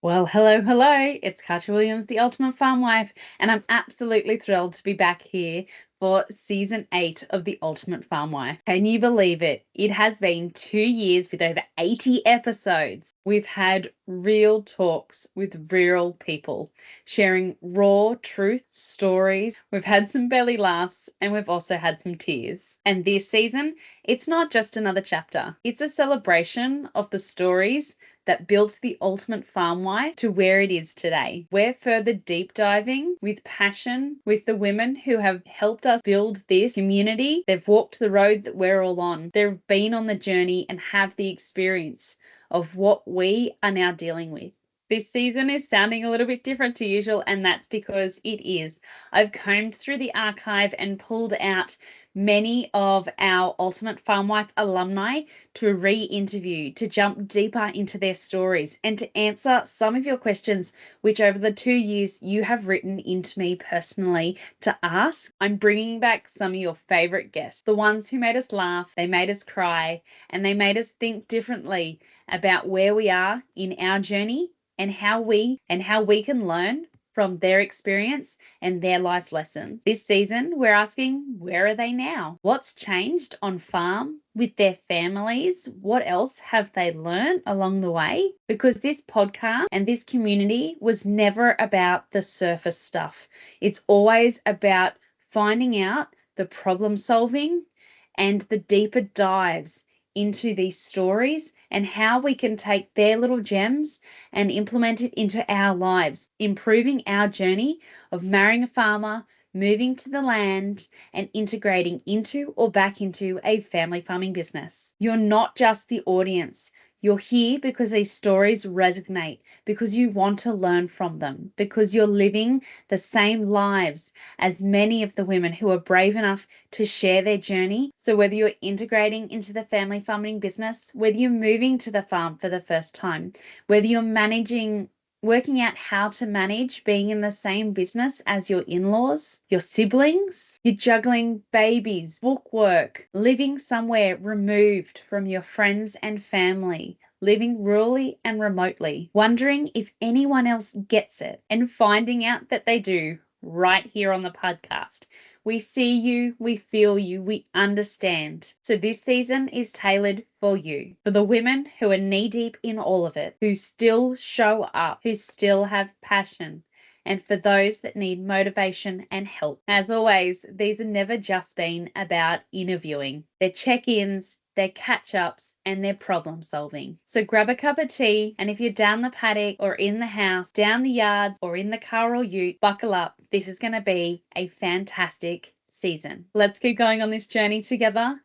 Well, hello. It's Katja Williams, the Ultimate Farm Wife, and I'm absolutely thrilled to be back here for season 8 of the Ultimate Farm Wife. Can you believe it? It has been 2 years with over 80 episodes. We've had real talks with real people, sharing raw truth stories. We've had some belly laughs, and we've also had some tears. And this season, it's not just another chapter. It's a celebration of the stories that built the Ultimate Farm Wife to where it is today. We're further deep diving with passion with the women who have helped us build this community. They've walked the road that we're all on. They've been on the journey and have the experience of what we are now dealing with. This season is sounding a little bit different to usual, and that's because it is. I've combed through the archive and pulled out many of our Ultimate Farm Wife alumni to re-interview, to jump deeper into their stories, and to answer some of your questions, which over the 2 years you have written into me personally to ask. I'm bringing back some of your favorite guests, the ones who made us laugh, they made us cry, and they made us think differently about where we are in our journey and how we can learn from their experience and their life lessons. This season, we're asking, where are they now? What's changed on farm with their families? What else have they learned along the way? Because this podcast and this community was never about the surface stuff. It's always about finding out the problem solving and the deeper dives into these stories and how we can take their little gems and implement it into our lives, improving our journey of marrying a farmer, moving to the land, and integrating into or back into a family farming business. You're not just the audience. You're here because these stories resonate, because you want to learn from them, because you're living the same lives as many of the women who are brave enough to share their journey. So whether you're integrating into the family farming business, whether you're moving to the farm for the first time, whether you're working out how to manage being in the same business as your in-laws, your siblings, you're juggling babies, book work, living somewhere removed from your friends and family, living rurally and remotely, wondering if anyone else gets it, and finding out that they do right here on the podcast. We see you, we feel you, we understand. So this season is tailored for you, for the women who are knee-deep in all of it, who still show up, who still have passion, and for those that need motivation and help. As always, these have never just been about interviewing. They're check-ins, their catch-ups, and their problem solving. So grab a cup of tea, and if you're down the paddock or in the house, down the yards or in the car or ute, buckle up. This is going to be a fantastic season. Let's keep going on this journey together.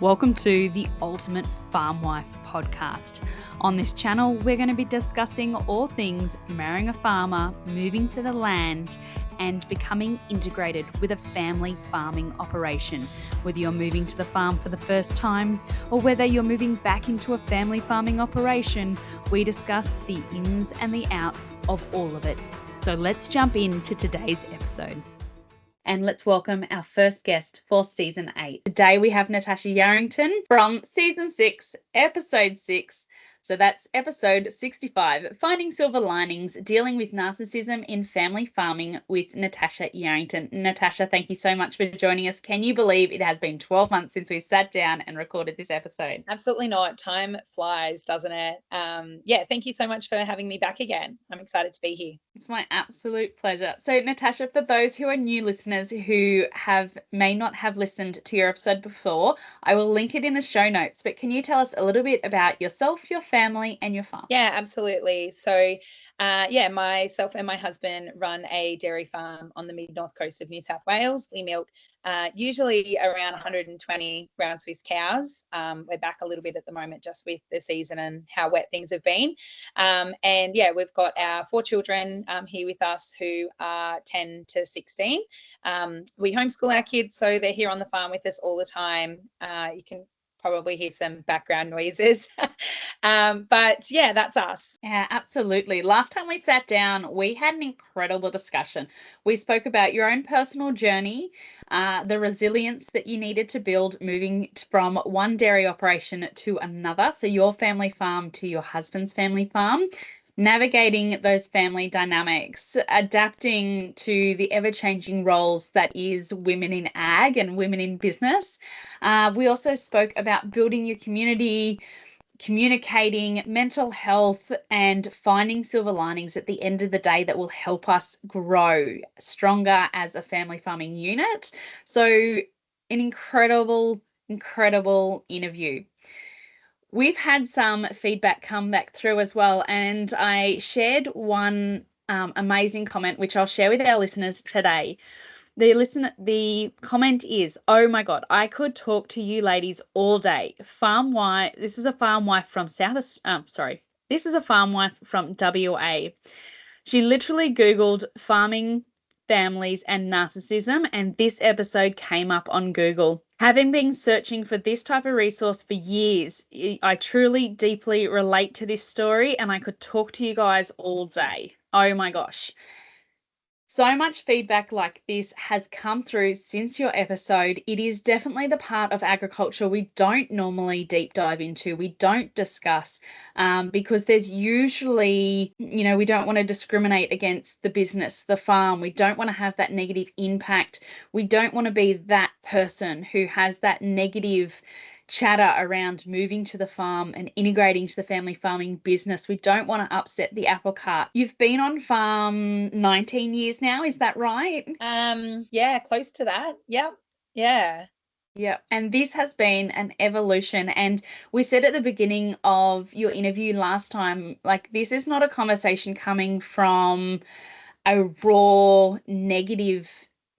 Welcome to the Ultimate Farm Wife podcast. On this channel, we're going to be discussing all things marrying a farmer, moving to the land, and becoming integrated with a family farming operation. Whether you're moving to the farm for the first time or whether you're moving back into a family farming operation, we discuss the ins and the outs of all of it. So let's jump into today's episode. And let's welcome our first guest for season 8. Today we have Natasha Yarrington from season 6, episode 6. So that's episode 65, Finding Silver Linings, Dealing with Narcissism in Family Farming with Natasha Yarrington. Natasha, thank you so much for joining us. Can you believe it has been 12 months since we sat down and recorded this episode? Absolutely not. Time flies, doesn't it? Thank you so much for having me back again. I'm excited to be here. It's my absolute pleasure. So Natasha, for those who are new listeners who may not have listened to your episode before, I will link it in the show notes, but can you tell us a little bit about yourself, your family, and your farm? Yeah, absolutely. So myself and my husband run a dairy farm on the mid-north coast of New South Wales. We milk usually around 120 brown Swiss cows. We're back a little bit at the moment just with the season and how wet things have been. We've got our 4 children here with us who are 10 to 16. We homeschool our kids, so they're here on the farm with us all the time. You can probably hear some background noises. But yeah, that's us. Yeah, absolutely. Last time we sat down, we had an incredible discussion. We spoke about your own personal journey, the resilience that you needed to build moving from one dairy operation to another. So your family farm to your husband's family farm. navigating those family dynamics, adapting to the ever-changing roles that is women in ag and women in business. We also spoke about building your community, communicating, mental health, and finding silver linings at the end of the day that will help us grow stronger as a family farming unit. So, an incredible, incredible interview. We've had some feedback come back through as well, and I shared one amazing comment, which I'll share with our listeners today. The comment is, "Oh my God, I could talk to you ladies all day. Farm wife." This is a farm wife from This is a farm wife from WA. She literally Googled farming families and narcissism, and this episode came up on Google. Having been searching for this type of resource for years, I truly deeply relate to this story, and I could talk to you guys all day. Oh my gosh. So much feedback like this has come through since your episode. It is definitely the part of agriculture we don't normally deep dive into, we don't discuss, because there's usually, we don't want to discriminate against the business, the farm. We don't want to have that negative impact. We don't want to be that person who has that negative chatter around moving to the farm and integrating to the family farming business. We don't want to upset the apple cart. You've been on farm 19 years now, is that right? Yeah, close to that. Yep. Yeah. Yeah, and this has been an evolution. And we said at the beginning of your interview last time, like, this is not a conversation coming from a raw negative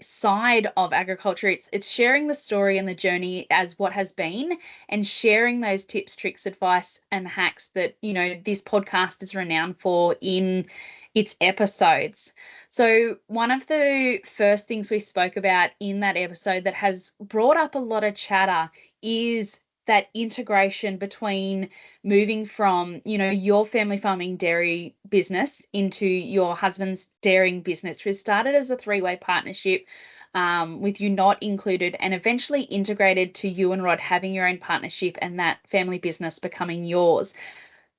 side of agriculture. It's sharing the story and the journey as what has been, and sharing those tips, tricks, advice, and hacks that this podcast is renowned for in its episodes. So one of the first things we spoke about in that episode that has brought up a lot of chatter is that integration between moving from, your family farming dairy business into your husband's dairying business, which started as a three-way partnership, with you not included, and eventually integrated to you and Rod having your own partnership and that family business becoming yours.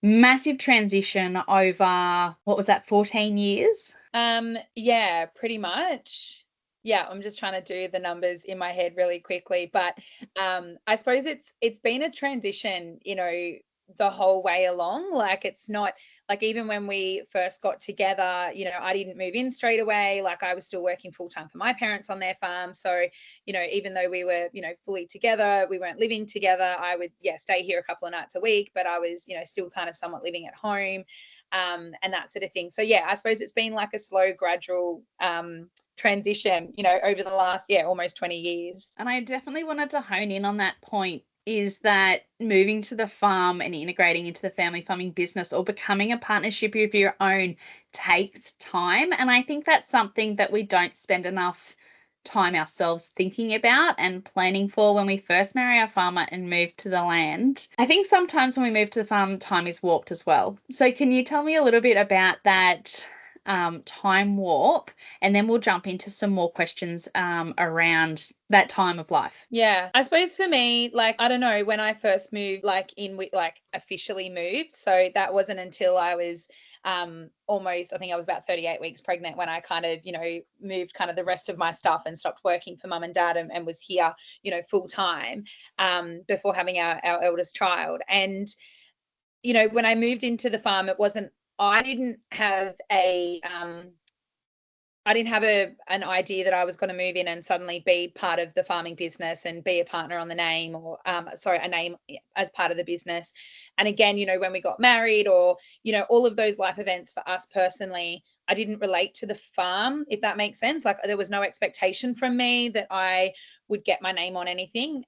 Massive transition over, what was that, 14 years? Yeah, pretty much. Yeah, I'm just trying to do the numbers in my head really quickly, but I suppose it's been a transition, the whole way along. Like, it's not like, even when we first got together, I didn't move in straight away. Like, I was still working full time for my parents on their farm. So, even though we were, fully together, we weren't living together. I would, stay here a couple of nights a week, but I was, still kind of somewhat living at home, and that sort of thing. So, yeah, I suppose it's been like a slow, gradual transition, over the last, almost 20 years. And I definitely wanted to hone in on that point, is that moving to the farm and integrating into the family farming business or becoming a partnership of your own takes time. And I think that's something that we don't spend enough time ourselves thinking about and planning for when we first marry our farmer and move to the land. I think sometimes when we move to the farm, time is warped as well. So can you tell me a little bit about that time warp, and then we'll jump into some more questions around that time of life? Yeah, I suppose for me, like, I don't know, when I first moved, like officially moved, so that wasn't until I was almost, I think I was about 38 weeks pregnant when I kind of, moved kind of the rest of my stuff and stopped working for mum and dad, and was here, full time, before having our eldest child. And, when I moved into the farm, I didn't have an idea that I was going to move in and suddenly be part of the farming business and be a partner on the name, or a name as part of the business. And again, when we got married, or, all of those life events for us personally, I didn't relate to the farm, if that makes sense. Like, there was no expectation from me that I would get my name on anything.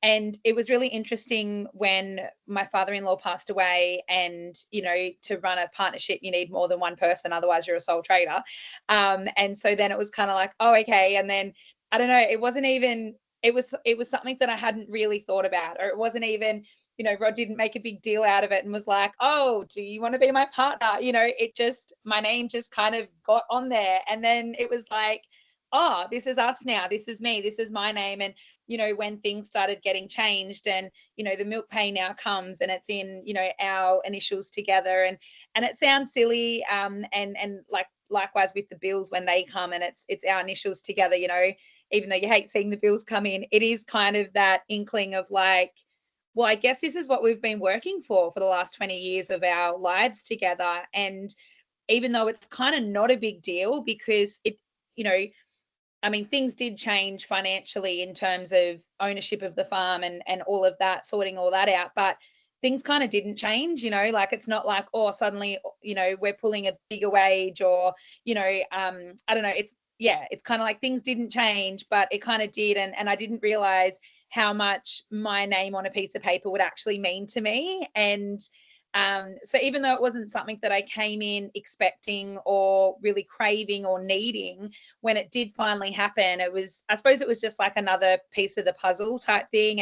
And it was really interesting when my father-in-law passed away, and, to run a partnership, you need more than one person, otherwise you're a sole trader. And so then it was kind of like, oh, okay. And then, I don't know, it was something that I hadn't really thought about, or it wasn't even, Rod didn't make a big deal out of it and was like, oh, do you want to be my partner? My name just kind of got on there. And then it was like, oh, this is us now. This is me. This is my name. And you know, when things started getting changed, and, you know, the milk pay now comes and it's in, you know, our initials together, and it sounds silly, and like likewise with the bills when they come and it's our initials together, you know, even though you hate seeing the bills come in, it is kind of that inkling of like, well, I guess this is what we've been working for the last 20 years of our lives together. And even though it's kind of not a big deal, because it, you know, I mean, things did change financially in terms of ownership of the farm and all of that, sorting all that out. But things kind of didn't change, you know, like it's not like, oh, suddenly, you know, we're pulling a bigger wage, or, you know, I don't know. It's kind of like things didn't change, but it kind of did. And I didn't realize how much my name on a piece of paper would actually mean to me. And so even though it wasn't something that I came in expecting or really craving or needing, when it did finally happen, I suppose it was just like another piece of the puzzle type thing.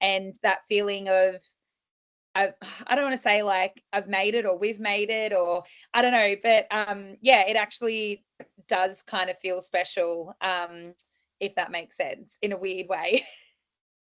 And that feeling of, I don't want to say like I've made it or we've made it, or I don't know, but yeah, it actually does kind of feel special, if that makes sense, in a weird way.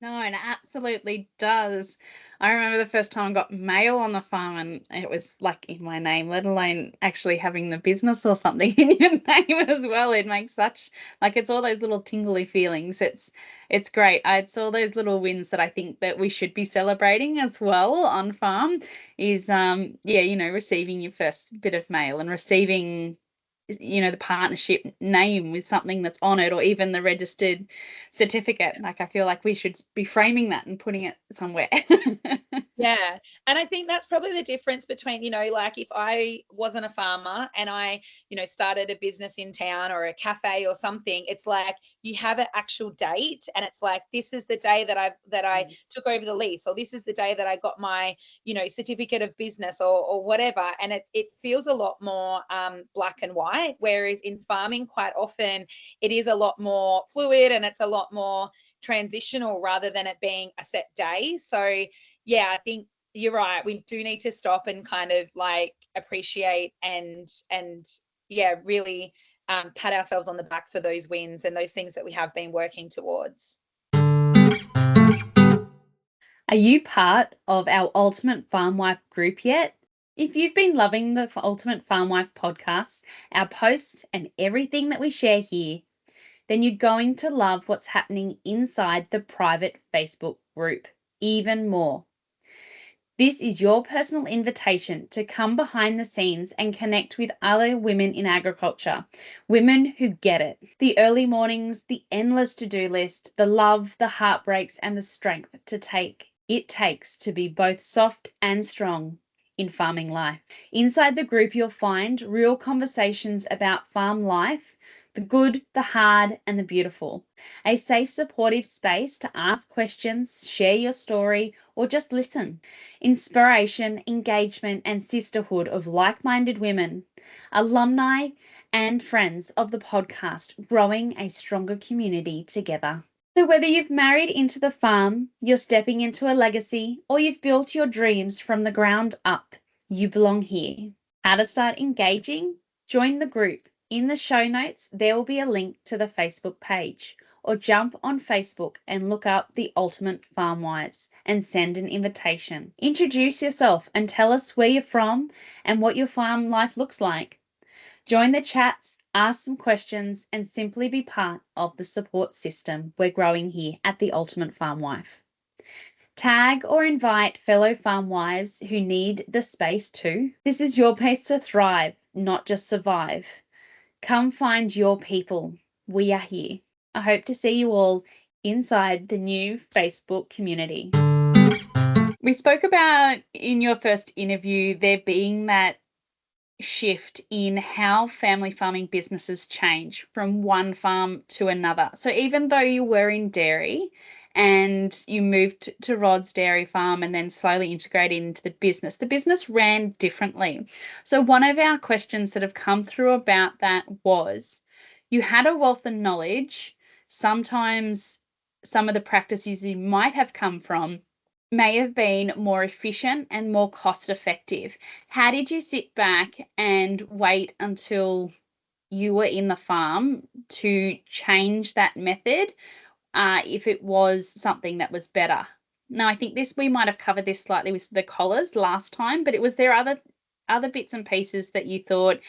No, it absolutely does. I remember the first time I got mail on the farm and it was like in my name, let alone actually having the business or something in your name as well. It makes such, like, it's all those little tingly feelings. It's great. It's all those little wins that I think that we should be celebrating as well on farm is yeah, you know, receiving your first bit of mail and receiving, you know, the partnership name with something that's on it, or even the registered certificate. Like, I feel like we should be framing that and putting it somewhere. Yeah. And I think that's probably the difference between, you know, like if I wasn't a farmer and I, you know, started a business in town or a cafe or something, it's like you have an actual date, and it's like, this is the day that I took over the lease, or this is the day that I got my, you know, certificate of business, or whatever. And it feels a lot more black and white. Whereas in farming, quite often it is a lot more fluid and it's a lot more transitional rather than it being a set day. So yeah, I think you're right. We do need to stop and kind of like appreciate and yeah, really pat ourselves on the back for those wins and those things that we have been working towards. Are you part of our Ultimate Farm Wife group yet? If you've been loving the Ultimate Farm Wife podcast, our posts, and everything that we share here, then you're going to love what's happening inside the private Facebook group even more. This is your personal invitation to come behind the scenes and connect with other women in agriculture, women who get it. The early mornings, the endless to-do list, the love, the heartbreaks, and the strength it takes to be both soft and strong in farming life. Inside the group, you'll find real conversations about farm life, the good, the hard, and the beautiful. A safe, supportive space to ask questions, share your story, or just listen. Inspiration, engagement, and sisterhood of like-minded women, alumni, and friends of the podcast, growing a stronger community together. So whether you've married into the farm, you're stepping into a legacy, or you've built your dreams from the ground up, you belong here. How to start engaging? Join the group. In the show notes, there will be a link to the Facebook page, or jump on Facebook and look up the Ultimate Farm Wives and send an invitation. Introduce yourself and tell us where you're from and what your farm life looks like. Join the chats, ask some questions, and simply be part of the support system we're growing here at the Ultimate Farm Wife. Tag or invite fellow farm wives who need the space too. This is your place to thrive, not just survive. Come find your people. We are here. I hope to see you all inside the new Facebook community. We spoke about in your first interview there being that shift in how family farming businesses change from one farm to another. So even though you were in dairy and you moved to Rod's Dairy Farm and then slowly integrated into the business ran differently. So one of our questions that have come through about that was, you had a wealth of knowledge. Sometimes some of the practices you might have come from may have been more efficient and more cost effective. How did you sit back and wait until you were in the farm to change that method? if it was something that was better. Now, I think we might have covered this slightly with the collars last time, but was there other bits and pieces that you thought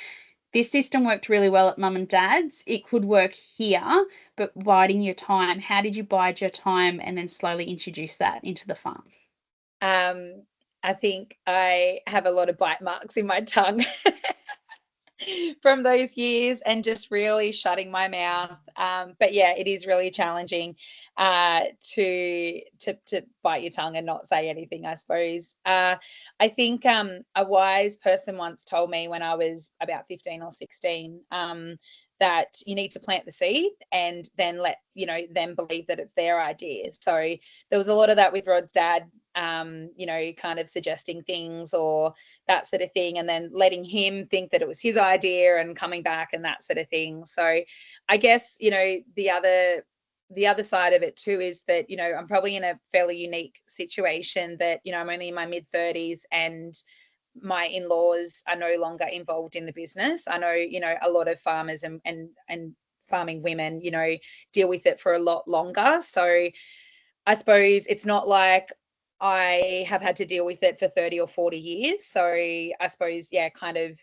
this system worked really well at mum and dad's? It could work here, but biding your time. How did you bide your time and then slowly introduce that into the farm? I think I have a lot of bite marks in my tongue from those years and just really shutting my mouth. But yeah, it is really challenging to bite your tongue and not say anything, I suppose. I think a wise person once told me when I was about 15 or 16 that you need to plant the seed and then let them believe that it's their idea. So there was a lot of that with Rod's dad, kind of suggesting things or that sort of thing, and then letting him think that it was his idea and coming back and that sort of thing. So I guess, the other side of it too is that, I'm probably in a fairly unique situation that, I'm only in my mid-30s and my in-laws are no longer involved in the business. I know, a lot of farmers and farming women, deal with it for a lot longer. So I suppose it's not like I have had to deal with it for 30 or 40 years. So I suppose, kind of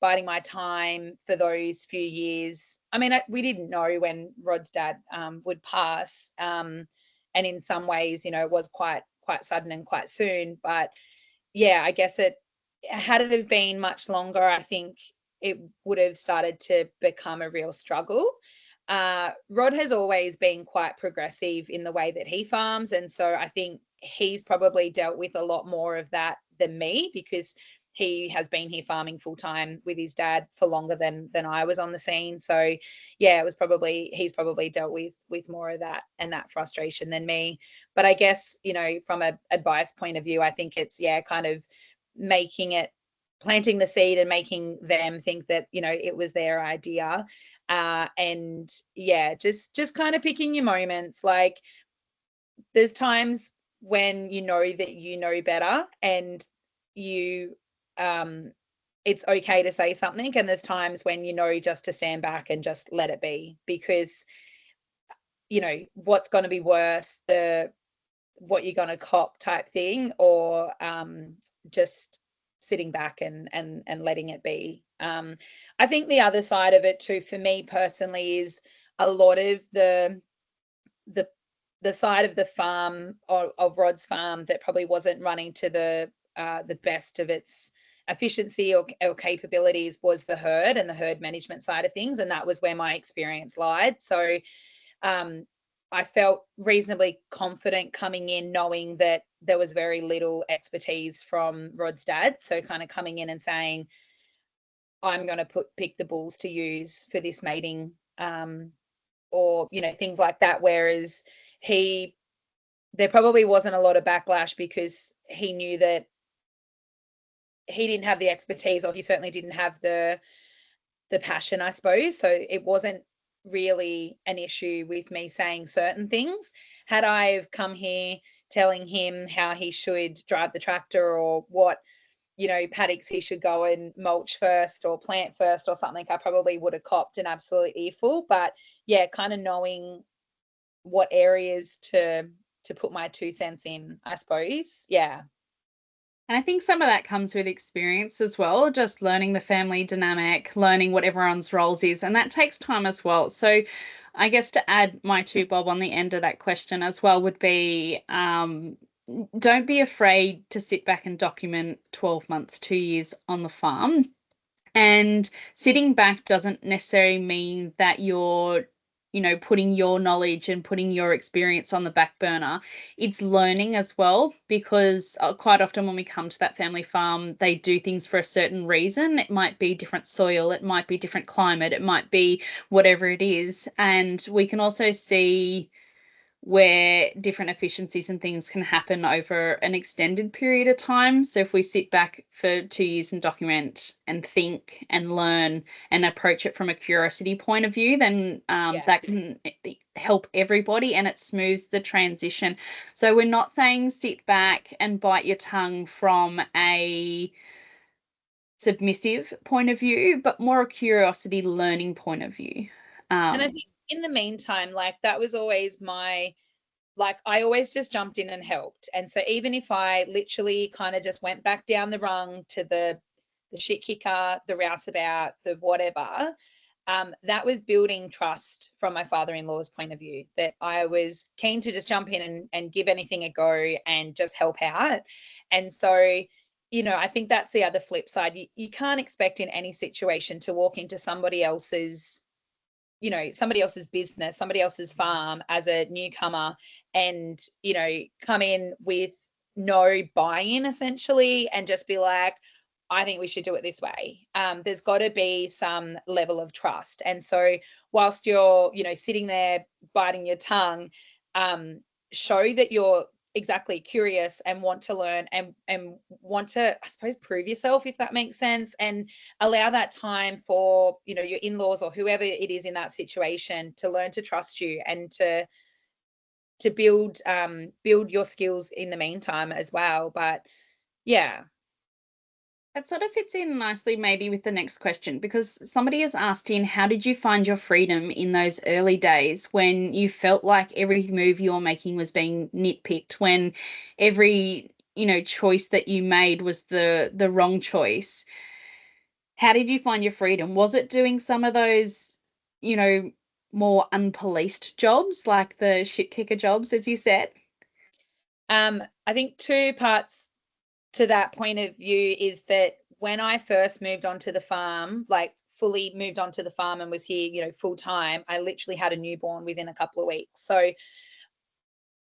biding my time for those few years. I mean, we didn't know when Rod's dad would pass. And in some ways, it was quite sudden and quite soon. But yeah, I guess had it have been much longer, I think it would have started to become a real struggle. Rod has always been quite progressive in the way that he farms. And so I think he's probably dealt with a lot more of that than me because he has been here farming full time with his dad for longer than I was on the scene. So yeah, he's probably dealt with more of that and that frustration than me. But I guess, from an advice point of view, I think it's, kind of planting the seed and making them think that, it was their idea. And yeah, just kind of picking your moments. Like there's times when that you know better and you it's okay to say something, and there's times when just to stand back and just let it be, because what's going to be worse, what you're going to cop type thing, or just sitting back and letting it be. I think the other side of it too, for me personally, is a lot of the side of the farm of Rod's farm that probably wasn't running to the best of its efficiency or capabilities was the herd and the herd management side of things, and that was where my experience lied. So I felt reasonably confident coming in, knowing that there was very little expertise from Rod's dad. So kind of coming in and saying, I'm going to pick the bulls to use for this mating, or, things like that. Whereas there probably wasn't a lot of backlash because he knew that he didn't have the expertise, or he certainly didn't have the passion, I suppose. So it wasn't really an issue with me saying certain things. Had I come here telling him how he should drive the tractor or what paddocks he should go and mulch first or plant first or something, I probably would have copped an absolute earful. But yeah, kind of knowing what areas to put my 2 cents in, I suppose. Yeah. And I think some of that comes with experience as well, just learning the family dynamic, learning what everyone's roles is, and that takes time as well. So I guess to add my 2 bob on the end of that question as well would be, don't be afraid to sit back and document 12 months, 2 years on the farm. And sitting back doesn't necessarily mean that you're putting your knowledge and putting your experience on the back burner. It's learning as well, because quite often when we come to that family farm, they do things for a certain reason. It might be different soil, it might be different climate, it might be whatever it is. And we can also see where different efficiencies and things can happen over an extended period of time. So if we sit back for 2 years and document and think and learn and approach it from a curiosity point of view, then that can help everybody and it smooths the transition. So we're not saying sit back and bite your tongue from a submissive point of view, but more a curiosity learning point of view. And I think in the meantime, like that was always my, like I always just jumped in and helped. And so even if I literally kind of just went back down the rung to the shit kicker, the rouseabout, the whatever, that was building trust from my father-in-law's point of view, that I was keen to just jump in and give anything a go and just help out. And so, you know, I think that's the other flip side. You can't expect in any situation to walk into somebody else's, you know, somebody else's business, somebody else's farm as a newcomer and, you know, come in with no buy-in essentially and just be like, I think we should do it this way. There's got to be some level of trust. And so whilst you're, you know, sitting there biting your tongue, show that you're exactly curious and want to learn and want to, I suppose, prove yourself, if that makes sense, and allow that time for, you know, your in-laws or whoever it is in that situation to learn to trust you and to build your skills in the meantime as well. But yeah. That sort of fits in nicely maybe with the next question, because somebody has asked in, how did you find your freedom in those early days when you felt like every move you were making was being nitpicked, when every, you know, choice that you made was the wrong choice? How did you find your freedom? Was it doing some of those, you know, more unpoliced jobs, like the shit kicker jobs, as you said? I think two parts to that point of view is that when I first moved onto the farm, like fully moved onto the farm and was here, you know, full time, I literally had a newborn within a couple of weeks. So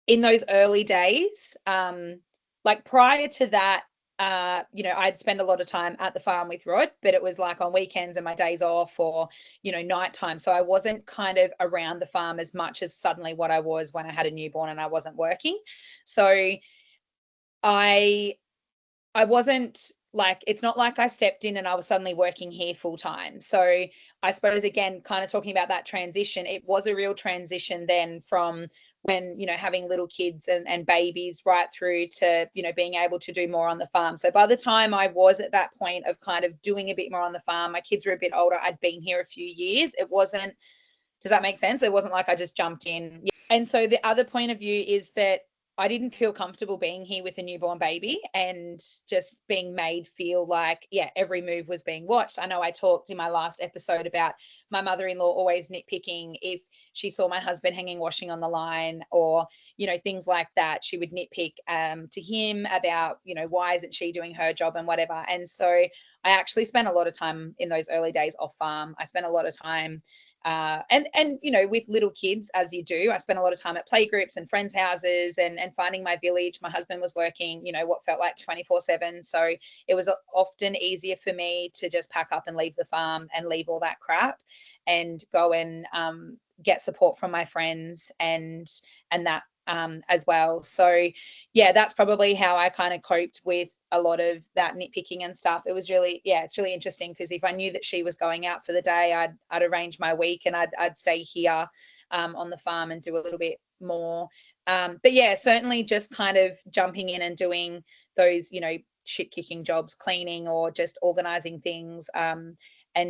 in those early days, like prior to that, you know, I'd spend a lot of time at the farm with Rod, but it was like on weekends and my days off or, you know, nighttime. So I wasn't kind of around the farm as much as suddenly what I was when I had a newborn and I wasn't working. So I wasn't like, it's not like I stepped in and I was suddenly working here full time. So I suppose, again, kind of talking about that transition, it was a real transition then from when, you know, having little kids and babies right through to, you know, being able to do more on the farm. So by the time I was at that point of kind of doing a bit more on the farm, my kids were a bit older. I'd been here a few years. It wasn't, does that make sense? It wasn't like I just jumped in. And so the other point of view is that I didn't feel comfortable being here with a newborn baby and just being made feel like, yeah, every move was being watched. I know I talked in my last episode about my mother-in-law always nitpicking if she saw my husband hanging washing on the line or, you know, things like that. She would nitpick to him about, you know, why isn't she doing her job and whatever. And so I actually spent a lot of time in those early days off farm. I spent a lot of time and you know, with little kids, as you do, I spent a lot of time at playgroups and friends' houses and finding my village. My husband was working, you know, what felt like 24/7. So it was often easier for me to just pack up and leave the farm and leave all that crap and go and get support from my friends and that as well. So yeah, that's probably how I kind of coped with a lot of that nitpicking and stuff. It was really, yeah, it's really interesting because if I knew that she was going out for the day, I'd arrange my week and I'd stay here on the farm and do a little bit more. But yeah, certainly just kind of jumping in and doing those, you know, shit kicking jobs, cleaning or just organizing things and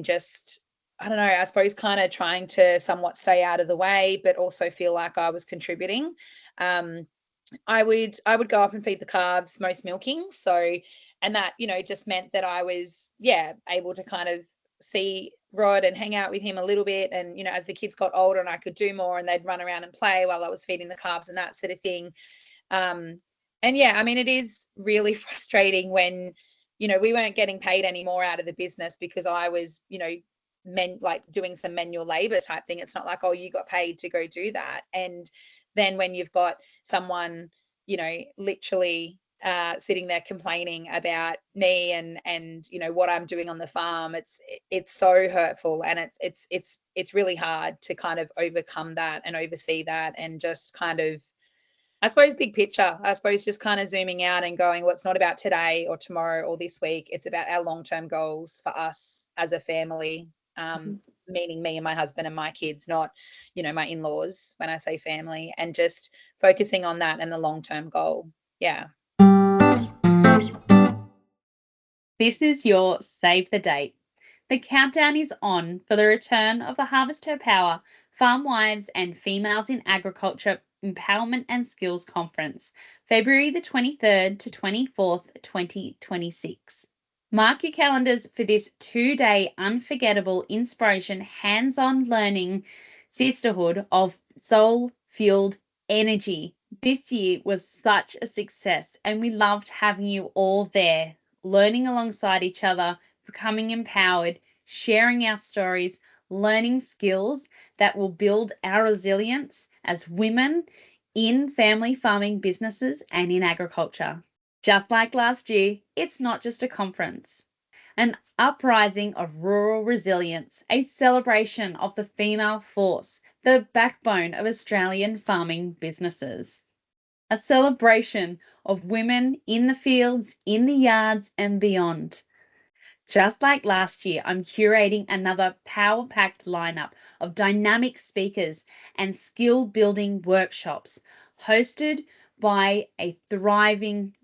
just, I don't know, I suppose kind of trying to somewhat stay out of the way, but also feel like I was contributing. I would go up and feed the calves most milkings. So, and that, you know, just meant that I was, yeah, able to kind of see Rod and hang out with him a little bit. And, you know, as the kids got older and I could do more and they'd run around and play while I was feeding the calves and that sort of thing. And yeah, I mean, it is really frustrating when, you know, we weren't getting paid any more out of the business because I was, you know, like doing some manual labor type thing. It's not like, oh, you got paid to go do that. And then when you've got someone, you know, literally sitting there complaining about me and you know what I'm doing on the farm, it's so hurtful and it's really hard to kind of overcome that and oversee that and just kind of, I suppose, big picture, I suppose just kind of zooming out and going, well, it's not about today or tomorrow or this week. It's about our long-term goals for us as a family, meaning me and my husband and my kids, not, you know, my in-laws when I say family, and just focusing on that and the long-term goal. Yeah. This is your save the date. The countdown is on for the return of the Harvest Her Power Farm Wives and Females in Agriculture Empowerment and Skills Conference, February the 23rd to 24th, 2026. Mark your calendars for this 2-day unforgettable inspiration, hands-on learning sisterhood of soul-fueled energy. This year was such a success, and we loved having you all there, learning alongside each other, becoming empowered, sharing our stories, learning skills that will build our resilience as women in family farming businesses and in agriculture. Just like last year, it's not just a conference. An uprising of rural resilience, a celebration of the female force, the backbone of Australian farming businesses. A celebration of women in the fields, in the yards, and beyond. Just like last year, I'm curating another power-packed lineup of dynamic speakers and skill-building workshops hosted by thriving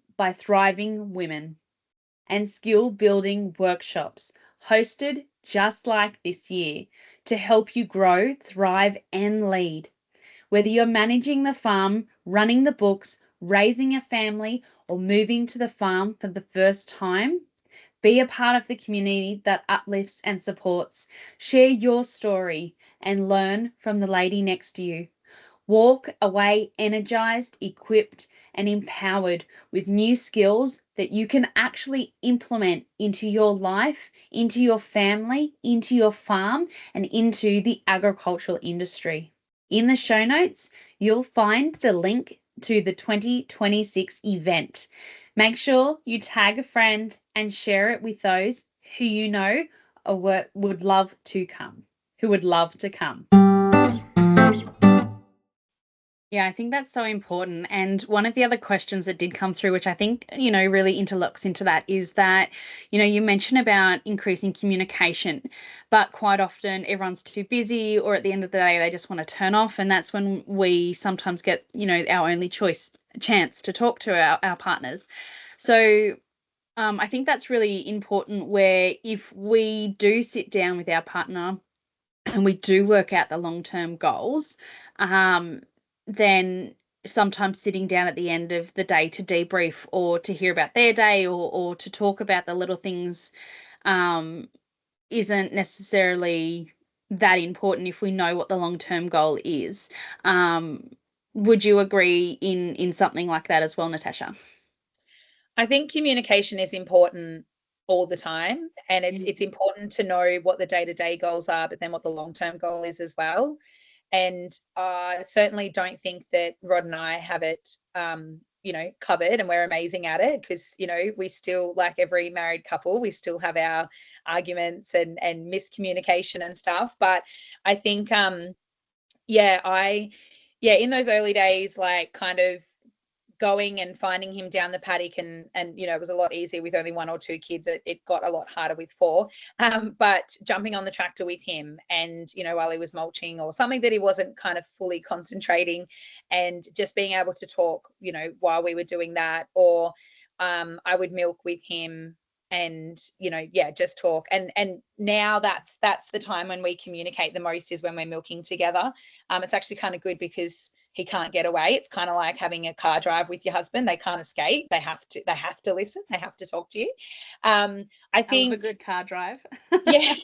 women, and skill-building workshops hosted just like this year to help you grow, thrive, and lead. Whether you're managing the farm, running the books, raising a family, or moving to the farm for the first time, be a part of the community that uplifts and supports. Share your story and learn from the lady next to you. Walk away energized, equipped, and empowered with new skills that you can actually implement into your life, into your family, into your farm, and into the agricultural industry. In the show notes, you'll find the link to the 2026 event. Make sure you tag a friend and share it with those who you know would love to come. Yeah, I think that's so important. And one of the other questions that did come through, which I think, really interlocks into that, is that, you mentioned about increasing communication, but quite often everyone's too busy, or at the end of the day, they just want to turn off. And that's when we sometimes get, our only chance to talk to our partners. So I think that's really important, where if we do sit down with our partner and we do work out the long-term goals, then sometimes sitting down at the end of the day to debrief, or to hear about their day, or to talk about the little things isn't necessarily that important if we know what the long-term goal is. Would you agree in something like that as well, Natasha? I think communication is important all the time, and it's important to know what the day-to-day goals are, but then what the long-term goal is as well. And I certainly don't think that Rod and I have it covered, and we're amazing at it, because we still, like every married couple, we still have our arguments and miscommunication and stuff. But I think in those early days, like kind of going and finding him down the paddock, and it was a lot easier with only 1 or 2 kids. It got a lot harder with 4, but jumping on the tractor with him, and while he was mulching or something that he wasn't kind of fully concentrating, and just being able to talk while we were doing that. Or I would milk with him, and just talk. And now that's the time when we communicate the most, is when we're milking together. It's actually kind of good, because he can't get away. It's kind of like having a car drive with your husband. They can't escape. They have to listen. They have to talk to you. I think I love a good car drive. Yeah.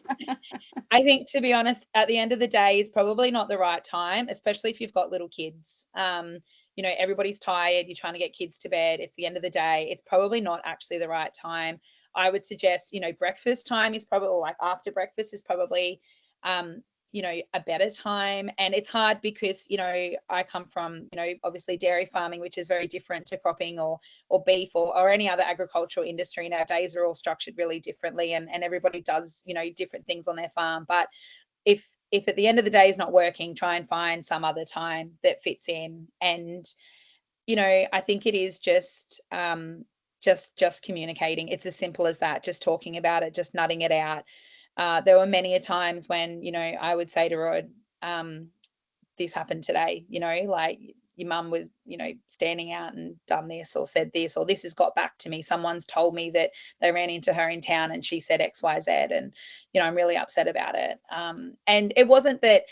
I think, to be honest, at the end of the day, it's probably not the right time, especially if you've got little kids. Everybody's tired. You're trying to get kids to bed. It's the end of the day. It's probably not actually the right time. I would suggest, breakfast time is probably, like after breakfast is probably, a better time. And it's hard because, I come from, obviously dairy farming, which is very different to cropping or beef or any other agricultural industry. And our days are all structured really differently, and everybody does, different things on their farm. But if at the end of the day is not working, try and find some other time that fits in. And, I think it is just communicating. It's as simple as that, just talking about it, just nutting it out. There were many a times when, I would say to Rod, this happened today, like your mum was, standing out and done this or said this, or this has got back to me. Someone's told me that they ran into her in town and she said XYZ, and, I'm really upset about it. And it wasn't that,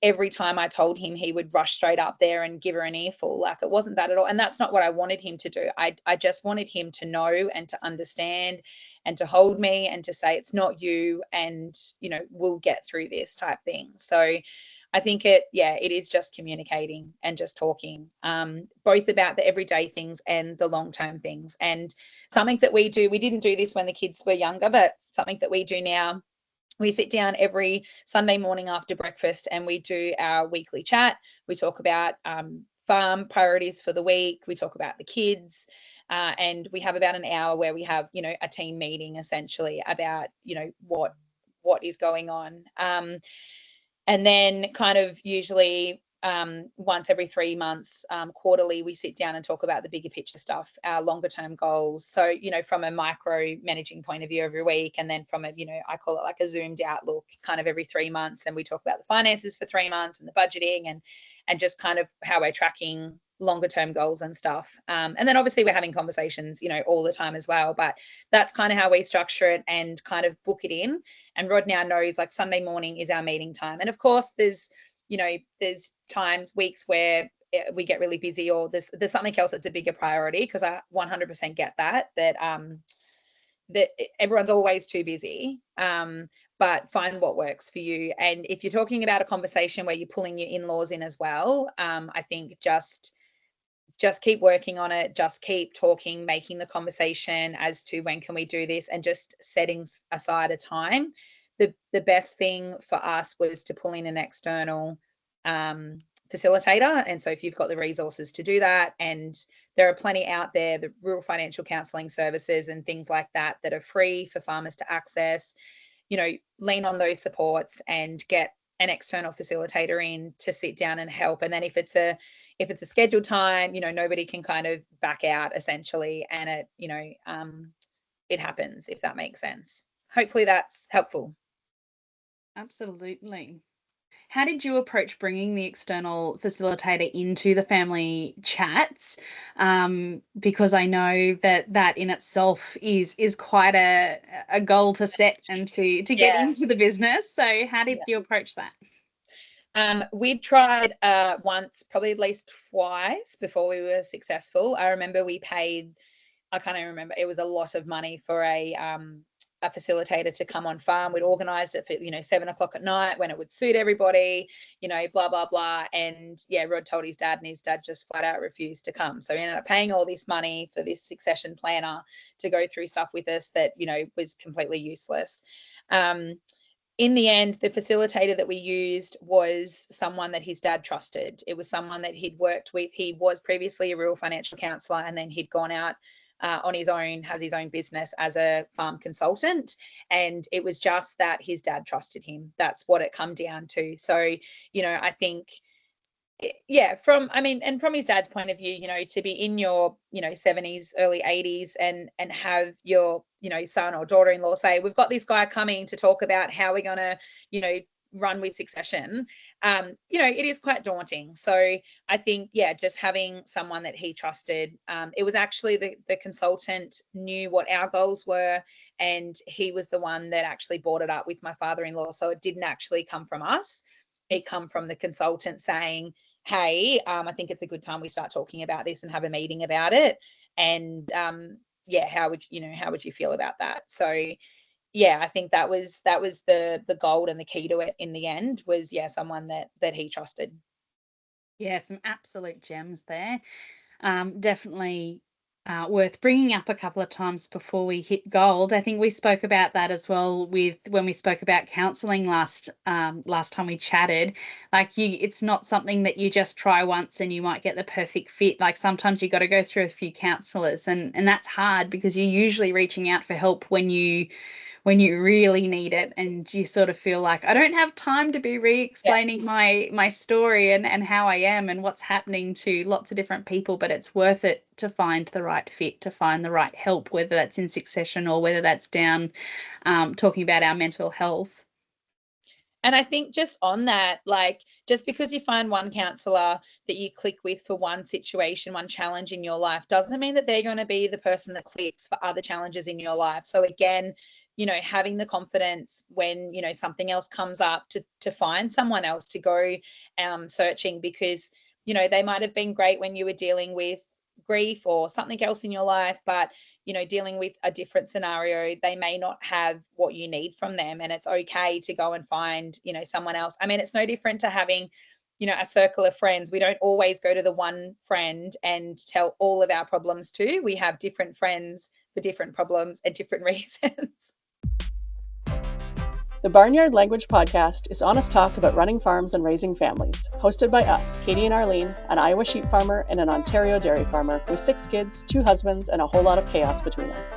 every time I told him he would rush straight up there and give her an earful. Like, it wasn't that at all. And that's not what I wanted him to do. I just wanted him to know and to understand and to hold me and to say, it's not you, and, we'll get through this type thing. So I think it is just communicating and just talking, both about the everyday things and the long-term things. And something that we didn't do this when the kids were younger, but something that we do now, we sit down every Sunday morning after breakfast and we do our weekly chat. We talk about farm priorities for the week. We talk about the kids. And we have about an hour where we have, a team meeting essentially about, what is going on. And then kind of usually once every 3 months, quarterly, we sit down and talk about the bigger picture stuff, our longer term goals. So, from a micro managing point of view every week, and then from a, I call it like a zoomed out look kind of every 3 months. And we talk about the finances for 3 months and the budgeting and just kind of how we're tracking longer term goals and stuff. And then obviously we're having conversations, all the time as well, but that's kind of how we structure it and kind of book it in. And Rod now knows like Sunday morning is our meeting time. And of course there's times, weeks where we get really busy, or there's something else that's a bigger priority, because I 100% get that everyone's always too busy. But find what works for you. And if you're talking about a conversation where you're pulling your in-laws in as well, I think just keep working on it, just keep talking, making the conversation as to when can we do this, and just setting aside a time. The best thing for us was to pull in an external facilitator. And so if you've got the resources to do that, and there are plenty out there, the rural financial counselling services and things like that are free for farmers to access, lean on those supports and get an external facilitator in to sit down and help. And then if it's a scheduled time, nobody can kind of back out essentially, and it happens, if that makes sense. Hopefully that's helpful. Absolutely. How did you approach bringing the external facilitator into the family chats? Because I know that in itself is quite a goal to set and to get into the business. So how did you approach that? We tried once, probably at least twice before we were successful. I remember we paid, I can't even remember, it was a lot of money for a facilitator to come on farm. We'd organised it for 7 o'clock at night when it would suit everybody, blah blah blah. And Rod told his dad, and his dad just flat out refused to come. So we ended up paying all this money for this succession planner to go through stuff with us that was completely useless. In the end, the facilitator that we used was someone that his dad trusted. It was someone that he'd worked with. He was previously a rural financial counsellor, and then he'd gone out on his own, has his own business as a farm consultant. And it was just that his dad trusted him. That's what it come down to. So, I think, from his dad's point of view, to be in your, 70s, early 80s and have your, son or daughter-in-law say, we've got this guy coming to talk about how we're going to, run with succession, it is quite daunting. So I think, just having someone that he trusted, it was actually the consultant knew what our goals were, and he was the one that actually brought it up with my father-in-law. So it didn't actually come from us. It come from the consultant saying, hey, I think it's a good time we start talking about this and have a meeting about it. And how would you feel about that? So I think that was the gold and the key to it in the end was, someone that he trusted. Yeah, some absolute gems there. Definitely worth bringing up a couple of times before we hit gold. I think we spoke about that as well when we spoke about counselling last time we chatted. Like it's not something that you just try once and you might get the perfect fit. Like sometimes you got to go through a few counsellors, and that's hard because you're usually reaching out for help when you really need it, and you sort of feel like I don't have time to be re-explaining my story and how I am and what's happening to lots of different people, but it's worth it to find the right fit, to find the right help, whether that's in succession or whether that's down talking about our mental health. And I think just on that, like, just because you find one counsellor that you click with for one situation, one challenge in your life, doesn't mean that they're going to be the person that clicks for other challenges in your life. So again, having the confidence when, something else comes up to find someone else to go searching, because, they might have been great when you were dealing with grief or something else in your life, but dealing with a different scenario, they may not have what you need from them, and it's okay to go and find someone else. I mean, it's no different to having a circle of friends. We don't always go to the one friend and tell all of our problems to. We have different friends for different problems and different reasons. The Barnyard Language Podcast is honest talk about running farms and raising families, hosted by us, Katie and Arlene, an Iowa sheep farmer and an Ontario dairy farmer with 6 kids, 2 husbands, and a whole lot of chaos between us.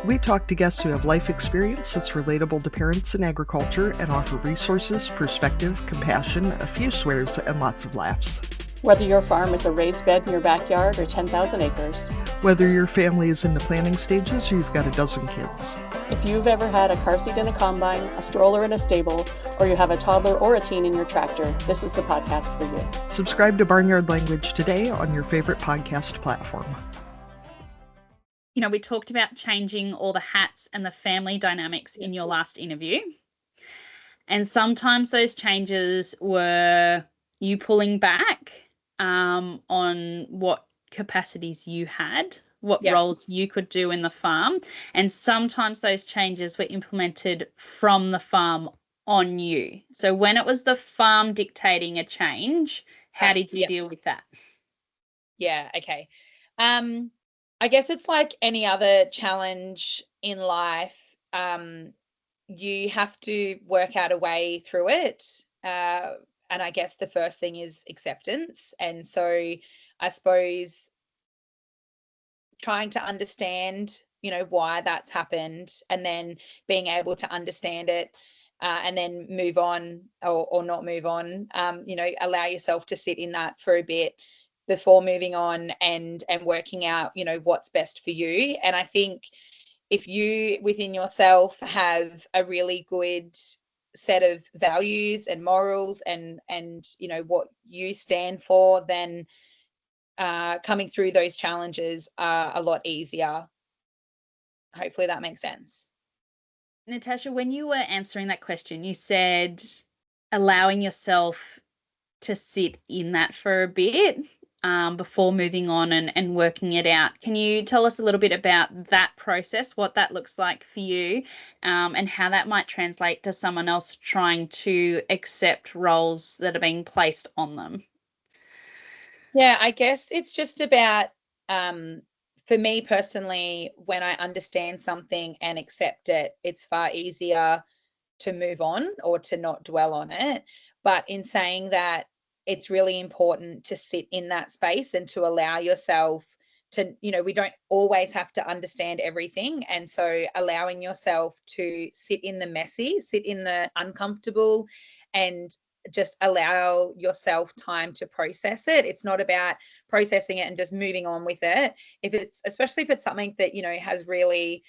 We talk to guests who have life experience that's relatable to parents in agriculture and offer resources, perspective, compassion, a few swears, and lots of laughs. Whether your farm is a raised bed in your backyard or 10,000 acres. Whether your family is in the planning stages or you've got a dozen kids. If you've ever had a car seat in a combine, a stroller in a stable, or you have a toddler or a teen in your tractor, this is the podcast for you. Subscribe to Barnyard Language today on your favorite podcast platform. We talked about changing all the hats and the family dynamics in your last interview. And sometimes those changes were you pulling back on what capacities you had, what roles you could do in the farm. And sometimes those changes were implemented from the farm on you. So when it was the farm dictating a change, how did you deal with that? Yeah, okay. I guess it's like any other challenge in life. You have to work out a way through it. And I guess the first thing is acceptance. And so I suppose trying to understand, why that's happened, and then being able to understand it and then move on or not move on, allow yourself to sit in that for a bit before moving on and working out, what's best for you. And I think if you within yourself have a really good set of values and morals and what you stand for, then coming through those challenges are a lot easier. Hopefully that makes sense. Natasha, when you were answering that question, you said allowing yourself to sit in that for a bit before moving on and working it out. Can you tell us a little bit about that process, what that looks like for you, and how that might translate to someone else trying to accept roles that are being placed on them? Yeah, I guess it's just about, for me personally, when I understand something and accept it, it's far easier to move on or to not dwell on it. But in saying that, it's really important to sit in that space and to allow yourself to, we don't always have to understand everything. And so allowing yourself to sit in the messy, sit in the uncomfortable, and just allow yourself time to process it. It's not about processing it and just moving on with it. Especially if it's something that, has really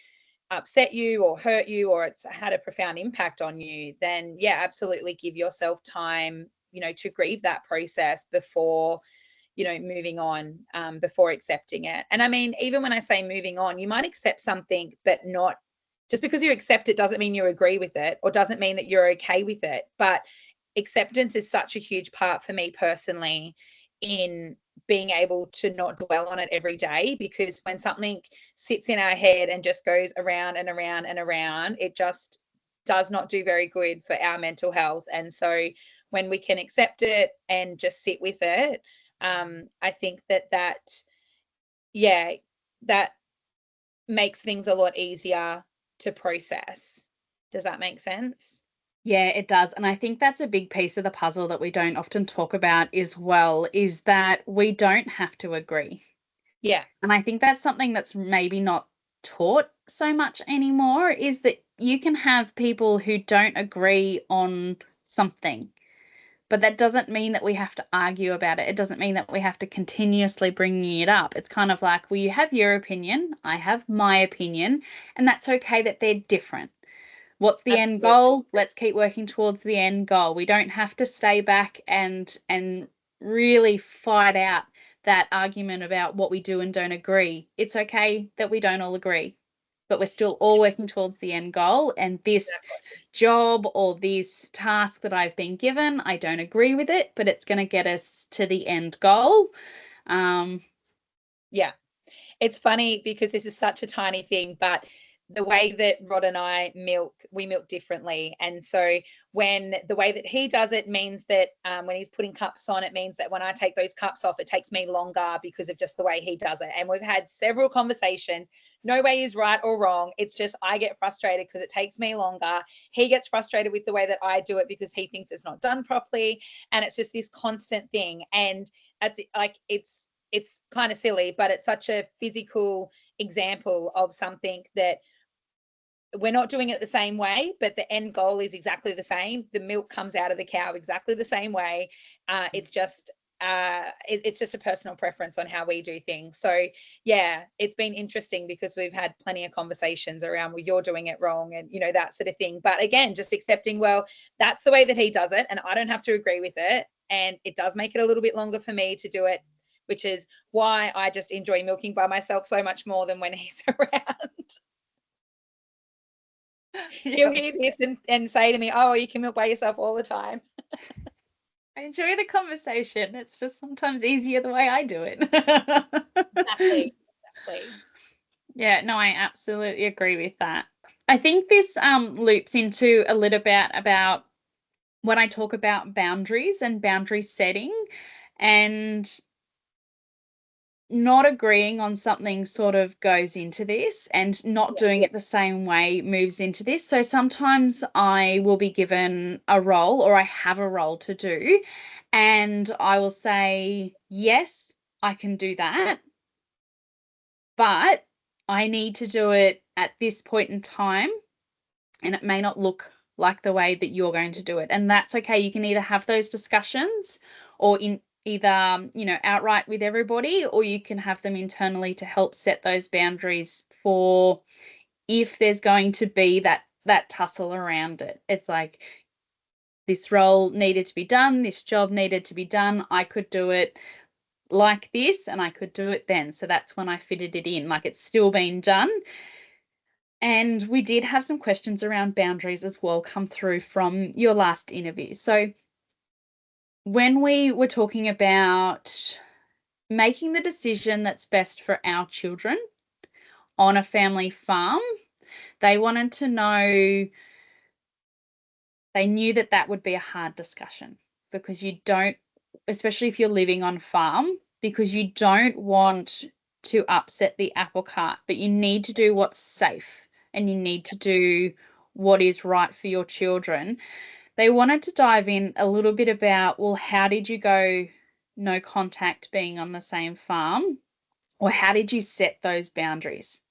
upset you or hurt you, or it's had a profound impact on you, then absolutely give yourself time, to grieve that process before, moving on, before accepting it. And I mean, even when I say moving on, you might accept something, but not just because you accept it doesn't mean you agree with it, or doesn't mean that you're okay with it. But acceptance is such a huge part for me personally in being able to not dwell on it every day, because when something sits in our head and just goes around and around and around, it just does not do very good for our mental health. And so when we can accept it and just sit with it, I think that makes things a lot easier to process. Does that make sense? Yeah, it does. And I think that's a big piece of the puzzle that we don't often talk about as well, is that we don't have to agree. Yeah. And I think that's something that's maybe not taught so much anymore, is that you can have people who don't agree on something, but that doesn't mean that we have to argue about it. It doesn't mean that we have to continuously bring it up. It's kind of like, well, you have your opinion, I have my opinion, and that's okay that they're different. What's the Absolutely. end goal? Let's keep working towards the end goal. We don't have to stay back and really fight out that argument about what we do and don't agree. It's okay that we don't all agree, but we're still all working towards the end goal. And this job or this task that I've been given, I don't agree with it, but it's going to get us to the end goal. Yeah. It's funny because this is such a tiny thing, but the way that Rod and I milk, we milk differently. And so when the way that he does it means that when he's putting cups on, it means that when I take those cups off, it takes me longer because of just the way he does it. And we've had several conversations. No way is right or wrong. It's just I get frustrated because it takes me longer. He gets frustrated with the way that I do it because he thinks it's not done properly. And it's just this constant thing. And it's like, it's kind of silly, but it's such a physical example of something that we're not doing it the same way, but the end goal is exactly the same. The milk comes out of the cow exactly the same way. It's just a personal preference on how we do things. So yeah, it's been interesting because we've had plenty of conversations around, well, you're doing it wrong, and that sort of thing. But again, just accepting, well, that's the way that he does it, and I don't have to agree with it, and it does make it a little bit longer for me to do it, which is why I just enjoy milking by myself so much more than when he's around. He'll hear this and say to me, oh, you can milk by yourself all the time. I enjoy the conversation. It's just sometimes easier the way I do it. Exactly. Yeah, no, I absolutely agree with that. I think this loops into a little bit about when I talk about boundaries and boundary setting, and not agreeing on something sort of goes into this, and not doing it the same way moves into this. So sometimes I will be given a role, or I have a role to do, and I will say, yes, I can do that, but I need to do it at this point in time, and it may not look like the way that you're going to do it. And that's okay. You can either have those discussions or either outright with everybody, or you can have them internally to help set those boundaries for if there's going to be that tussle around it. It's like, this role needed to be done, this job needed to be done, I could do it like this and I could do it then. So that's when I fitted it in, like it's still being done. And we did have some questions around boundaries as well come through from your last interview. So when we were talking about making the decision that's best for our children on a family farm, they wanted to know, they knew that would be a hard discussion, because you don't, especially if you're living on farm, because you don't want to upset the apple cart, but you need to do what's safe and you need to do what is right for your children. They wanted to dive in a little bit about, well, how did you go no contact being on the same farm, or how did you set those boundaries?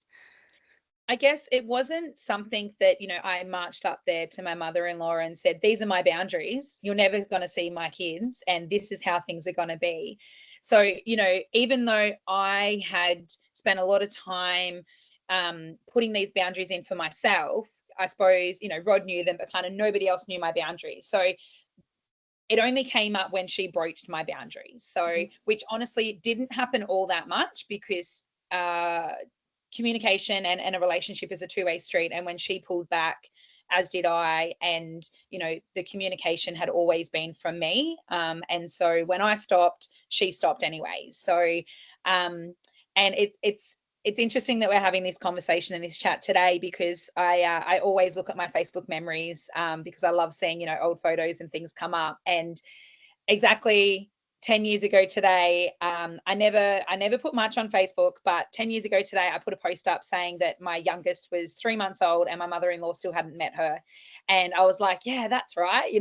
I guess it wasn't something that, I marched up there to my mother-in-law and said, these are my boundaries. You're never going to see my kids, and this is how things are going to be. So, even though I had spent a lot of time putting these boundaries in for myself, I suppose, Rod knew them, but kind of nobody else knew my boundaries. So it only came up when she broached my boundaries. So, which honestly didn't happen all that much, because communication and a relationship is a two-way street. And when she pulled back, as did I, and the communication had always been from me. And so when I stopped, she stopped anyway. So and it's interesting that we're having this conversation and this chat today, because I always look at my Facebook memories because I love seeing old photos and things come up. And exactly 10 years ago today, I never put much on Facebook, but 10 years ago today, I put a post up saying that my youngest was 3 months old and my mother-in-law still hadn't met her. And I was like, yeah, that's right,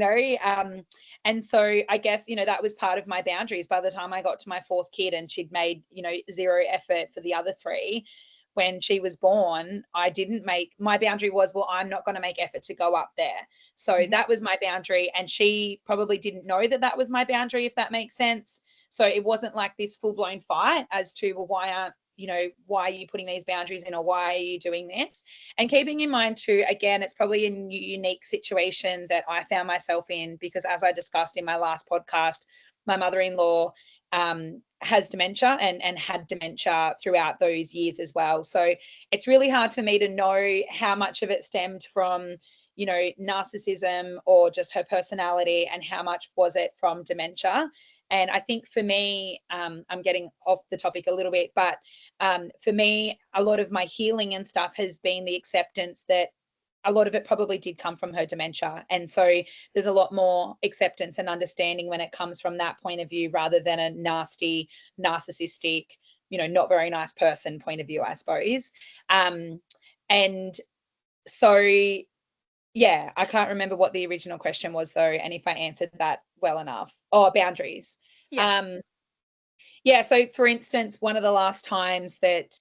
and so I guess, that was part of my boundaries. By the time I got to my fourth kid and she'd made, zero effort for the other three, when she was born, my boundary was, well, I'm not going to make effort to go up there. So that was my boundary. And she probably didn't know that was my boundary, if that makes sense. So it wasn't like this full blown fight as to, well, why aren't, why are you putting these boundaries in, or why are you doing this? And keeping in mind too, again, it's probably a unique situation that I found myself in, because as I discussed in my last podcast, my mother-in-law has dementia and had dementia throughout those years as well. So it's really hard for me to know how much of it stemmed from, narcissism or just her personality, and how much was it from dementia. And I think for me, I'm getting off the topic a little bit, but for me, a lot of my healing and stuff has been the acceptance that a lot of it probably did come from her dementia. And so there's a lot more acceptance and understanding when it comes from that point of view, rather than a nasty, narcissistic, not very nice person point of view, I suppose. And so, yeah, I can't remember what the original question was though, and if I answered that well enough. Oh, boundaries. Yeah. So for instance, one of the last times that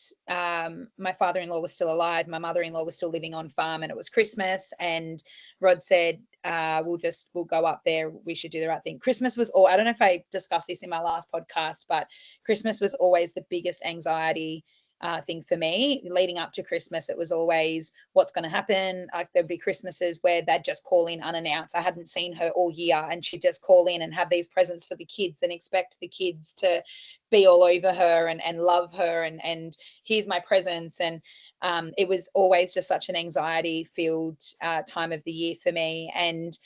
my father-in-law was still alive, my mother-in-law was still living on farm, and it was Christmas, and Rod said, we'll go up there. We should do the right thing. Christmas was I don't know if I discussed this in my last podcast, but Christmas was always the biggest anxiety thing for me. Leading up to Christmas, it was always what's going to happen. Like there'd be Christmases where they'd just call in unannounced. I hadn't seen her all year, and she'd just call in and have these presents for the kids and expect the kids to be all over her and love her and here's my presents. And it was always just such an anxiety filled time of the year for me. And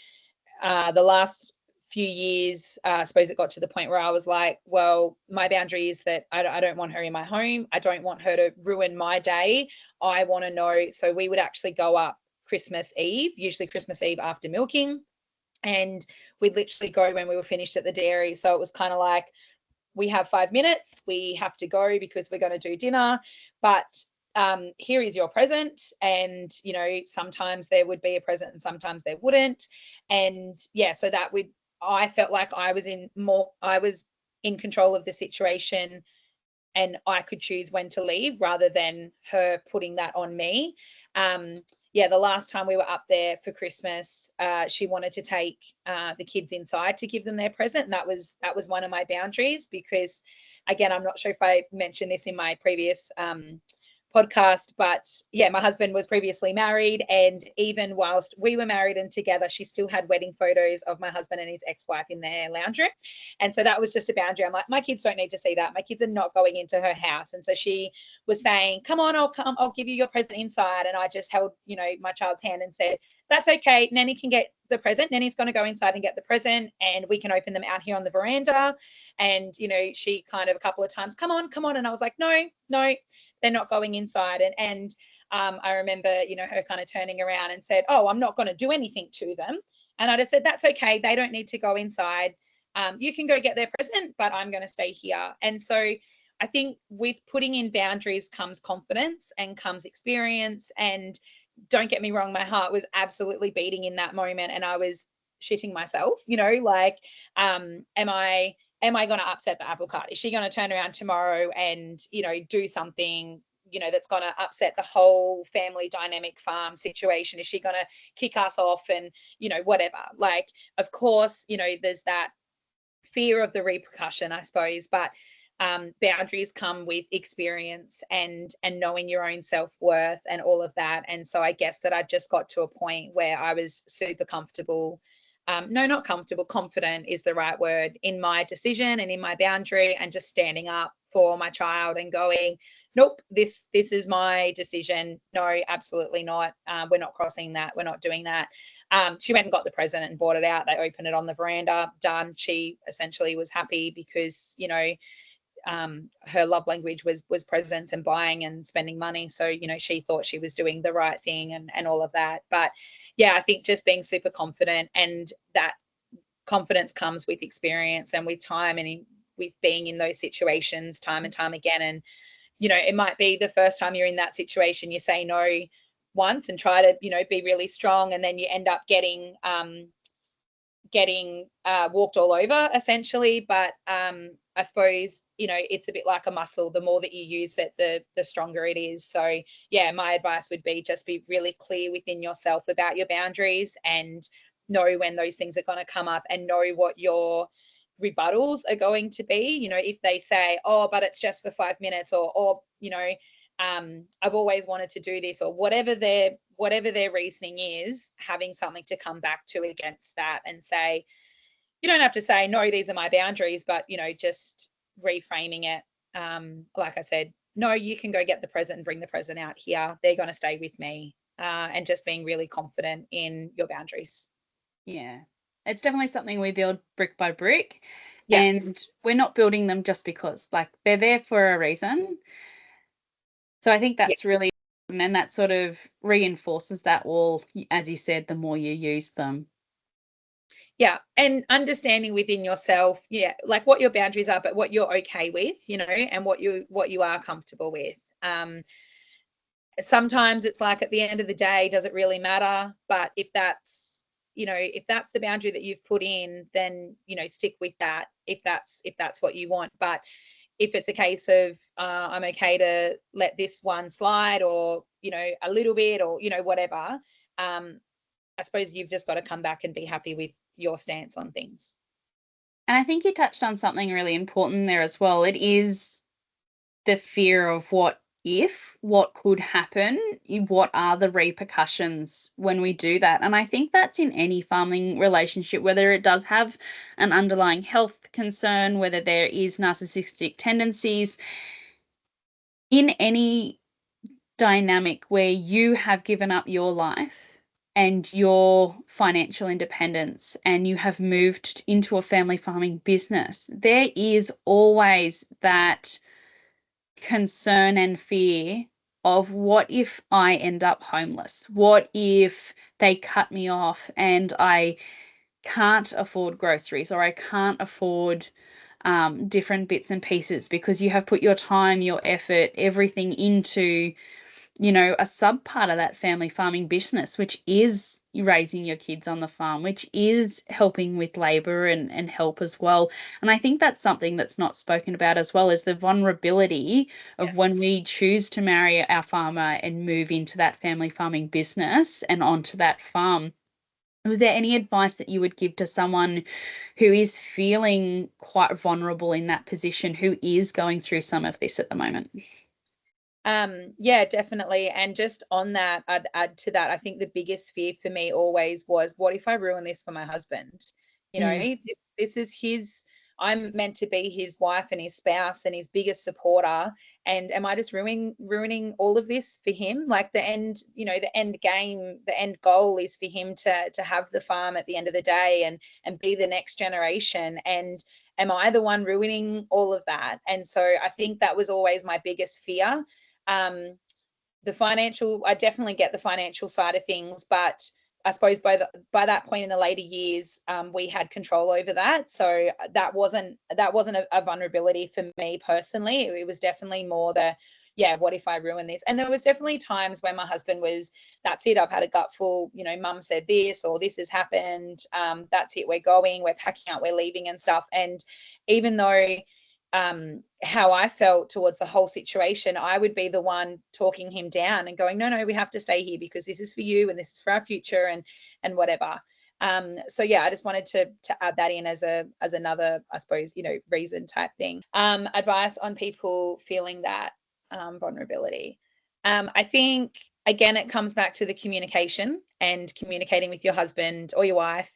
the last few years, I suppose it got to the point where I was like, well, my boundary is that I don't want her in my home. I don't want her to ruin my day. I want to know. So we would actually go up Christmas Eve, usually Christmas Eve after milking, and we'd literally go when we were finished at the dairy. So it was kind of like, we have 5 minutes, we have to go because we're going to do dinner, but here is your present. And sometimes there would be a present and sometimes there wouldn't. And yeah, so I felt like I was in control of the situation, and I could choose when to leave rather than her putting that on me. The last time we were up there for Christmas, she wanted to take the kids inside to give them their present, and that was one of my boundaries, because again, I'm not sure if I mentioned this in my previous podcast, but yeah, my husband was previously married, and even whilst we were married and together, she still had wedding photos of my husband and his ex-wife in their lounge room. And so that was just a boundary. I'm like, my kids don't need to see that. My kids are not going into her house. And so she was saying, come on, I'll give you your present inside. And I just held my child's hand and said, that's okay, Nanny can get the present. Nanny's going to go inside and get the present, and we can open them out here on the veranda. And she kind of a couple of times, come on, and I was like, no, they're not going inside. And I remember, her kind of turning around and said, oh, I'm not going to do anything to them. And I just said, that's okay. They don't need to go inside. You can go get their present, but I'm going to stay here. And so I think with putting in boundaries comes confidence and comes experience. And don't get me wrong, my heart was absolutely beating in that moment, and I was shitting myself, like, am I going to upset the apple cart? Is she going to turn around tomorrow and, do something, that's going to upset the whole family dynamic farm situation? Is she going to kick us off and, whatever? Like, of course, there's that fear of the repercussion, I suppose, but boundaries come with experience and knowing your own self-worth and all of that. And so I guess that I just got to a point where I was super comfortable. No, not comfortable, confident is the right word, in my decision and in my boundary, and just standing up for my child and going, nope, this is my decision. No, absolutely not. We're not crossing that. We're not doing that. She went and got the present and brought it out. They opened it on the veranda. Done. She essentially was happy because, her love language was presents and buying and spending money. So, she thought she was doing the right thing and all of that. But yeah, I think just being super confident, and that confidence comes with experience and with time and with being in those situations time and time again. And, it might be the first time you're in that situation, you say no once and try to, be really strong. And then you end up getting walked all over essentially. But I suppose, it's a bit like a muscle. The more that you use it, the stronger it is. So yeah, my advice would be just be really clear within yourself about your boundaries and know when those things are going to come up, and know what your rebuttals are going to be. You know, if they say, oh, but it's just for 5 minutes, or you know, I've always wanted to do this, or whatever their reasoning is, having something to come back to against that and say, you don't have to say, no, these are my boundaries, but, you know, just reframing it. Like I said, no, you can go get the present and bring the present out here. They're going to stay with me, and just being really confident in your boundaries. Yeah, it's definitely something we build brick by brick. Yeah. And we're not building them just because, like, they're there for a reason. So I think that's really important, and that sort of reinforces that wall, as you said, the more you use them. Yeah, and understanding within yourself, like what your boundaries are, but what you're okay with, you know, and what you are comfortable with. Sometimes it's like, at the end of the day, does it really matter? But if that's, you know, if that's the boundary that you've put in, then, you know, stick with that if that's what you want. But if it's a case of I'm okay to let this one slide, or, you know, a little bit, or, you know, whatever, I suppose you've just got to come back and be happy with your stance on things. And I think you touched on something really important there as well. It is the fear of what could happen, what are the repercussions when we do that. And I think that's in any farming relationship, whether it does have an underlying health concern, whether there is narcissistic tendencies, in any dynamic where you have given up your life and your financial independence and you have moved into a family farming business, there is always that concern and fear of, what if I end up homeless? What if they cut me off and I can't afford groceries, or I can't afford different bits and pieces, because you have put your time, your effort, everything into, you know, a sub part of that family farming business, which is raising your kids on the farm, which is helping with labor and help as well. And I think that's something that's not spoken about as well, is the vulnerability of when we choose to marry our farmer and move into that family farming business and onto that farm. Was there any advice that you would give to someone who is feeling quite vulnerable in that position, who is going through some of this at the moment? Yeah, definitely. And just on that, I'd add to that, I think the biggest fear for me always was, what if I ruin this for my husband? You know, this is his, I'm meant to be his wife and his spouse and his biggest supporter. And am I just ruining all of this for him? Like, the end, you know, the end game, the end goal is for him to have the farm at the end of the day and be the next generation. And am I the one ruining all of that? And so I think that was always my biggest fear. The financial, I definitely get the financial side of things, but I suppose by that point in the later years, we had control over that. So that wasn't a vulnerability for me personally. It was definitely more the, what if I ruin this? And there was definitely times when my husband was, that's it, I've had a gutful, you know, mum said this, or this has happened, that's it, we're going, we're packing up, we're leaving and stuff. And even though how I felt towards the whole situation, I would be the one talking him down and going, no, we have to stay here because this is for you and this is for our future and whatever. So I just wanted to add that in as another, I suppose, you know, reason type thing. Advice on people feeling that vulnerability. I think, again, it comes back to the communication and communicating with your husband or your wife,